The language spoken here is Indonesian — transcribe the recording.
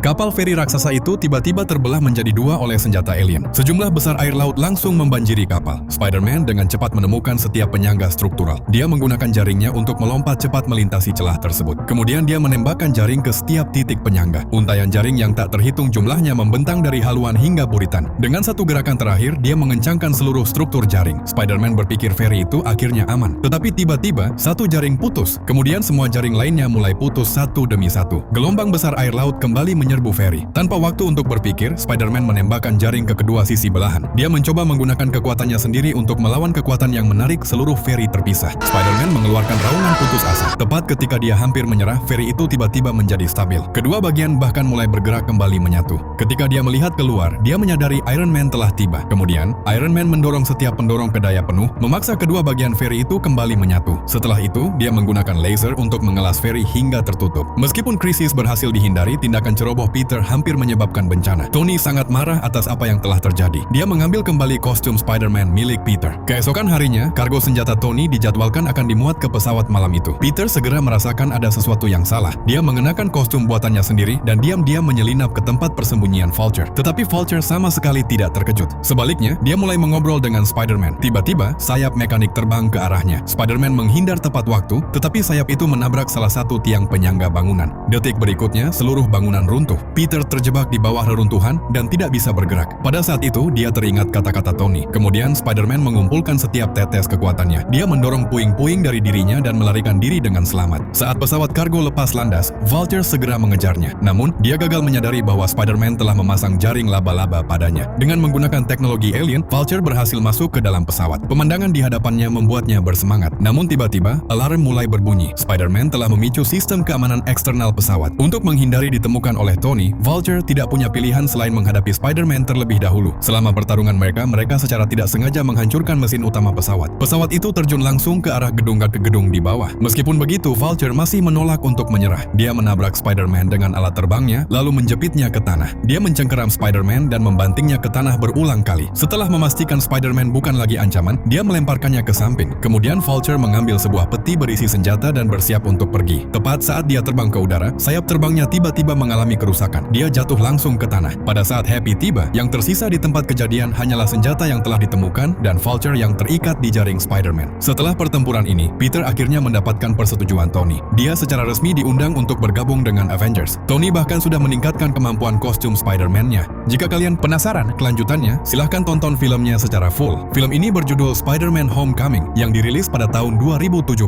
Kapal feri raksasa itu tiba-tiba terbelah menjadi dua oleh senjata alien. Sejumlah besar air laut langsung membanjiri kapal. Spider-Man dengan cepat menemukan setiap penyangga struktural. Dia menggunakan jaringnya untuk melompat cepat melintasi celah tersebut. Kemudian dia menembakkan jaring ke setiap titik penyangga. Untaian jaring yang tak terhitung jumlahnya membentang dari haluan hingga buritan. Dengan satu gerakan terakhir, dia mengencangkan seluruh struktur jaring. Spider-Man berpikir feri itu akhirnya aman. Tetapi tiba-tiba, satu jaring putus. Kemudian semua jaring lainnya mulai putus satu demi satu. Gelombang besar air laut kembali menyerbu feri. Tanpa waktu untuk berpikir, Spider-Man menembakkan jaring ke kedua sisi belahan. Dia mencoba menggunakan kekuatannya sendiri untuk melawan kekuatan yang menarik seluruh feri terpisah. Spider-Man mengeluarkan raungan putus asa. Tepat ketika dia hampir menyerah, feri itu tiba-tiba menjadi stabil. Kedua bagian bahkan mulai bergerak kembali menyatu. Ketika dia melihat keluar, dia menyadari Iron Man telah tiba. Kemudian, Iron Man mendorong setiap pendorong ke daya penuh, memaksa kedua bagian feri itu kembali menyatu. Setelah itu, dia menggunakan laser untuk mengelas feri hingga tertutup. Meskipun krisis berhasil dihindari, tindakan ceroboh Peter hampir menyebabkan bencana. Tony sangat marah atas apa yang telah terjadi. Dia mengambil kembali kostum Spider-Man milik Peter. Keesokan harinya, kargo senjata Tony dijadwalkan akan dimuat ke pesawat malam itu. Peter segera merasakan ada sesuatu yang salah. Dia mengenakan kostum buatannya sendiri dan diam-diam menyelinap ke tempat persembunyian Vulture. Tetapi Vulture sama sekali tidak terkejut. Sebaliknya, dia mulai mengobrol dengan Spider-Man. Tiba-tiba, sayap mekanik terbang ke arahnya. Spider-Man menghindar tepat waktu, tetapi sayap itu menabrak salah satu tiang penyangga bangunan. Detik berikutnya, seluruh bangunan runtuh. Peter terjebak di bawah reruntuhan dan tidak bisa bergerak. Pada saat itu, dia teringat kata-kata Tony. Kemudian, Spider-Man mengumpulkan setiap tetes kekuatannya. Dia mendorong puing-puing dari dirinya dan melarikan diri dengan selamat. Saat pesawat kargo lepas landas, Vulture segera mengejarnya. Namun, dia gagal menyadari bahwa Spider-Man telah memasang jaring laba-laba padanya. Dengan menggunakan teknologi alien, Vulture berhasil masuk ke dalam pesawat. Pemandangan di hadapannya membuatnya bersemangat. Namun tiba-tiba, alarm mulai berbunyi. Spider-Man telah memicu sistem keamanan eksternal pesawat. Untuk menghindari ditemukan oleh Tony, Vulture tidak punya pilihan selain menghadapi Spider-Man terlebih dahulu. Selama pertarungan mereka secara tidak sengaja menghancurkan mesin utama pesawat. Pesawat itu terjun langsung ke arah gedung ke gedung di bawah. Meskipun begitu, Vulture masih menolak untuk menyerah. Dia menabrak Spider-Man dengan alat terbangnya, lalu menjepitnya ke tanah. Dia mencengkeram Spider-Man dan membantingnya ke tanah berulang kali. Setelah memastikan Spider-Man bukan lagi ancaman, dia melemparkannya ke samping. Kemudian Vulture mengambil sebuah peti berisi senjata dan bersiap untuk pergi. Tepat saat dia terbang ke udara, sayap terbangnya tiba-tiba mengalami kerusakan. Dia jatuh langsung ke tanah. Pada saat Happy tiba, yang tersisa di tempat kejadian hanyalah senjata yang telah ditemukan dan Vulture yang terikat di jaring Spider-Man. Setelah pertempuran ini, Peter akhirnya mendapatkan persetujuan Tony. Dia secara resmi diundang untuk bergabung dengan Avengers. Tony bahkan sudah meningkatkan kemampuan kostum Spider-Man-nya. Jika kalian penasaran kelanjutannya, silahkan tonton filmnya secara full. Film ini berjudul Spider-Man Homecoming yang dirilis pada tahun 2017.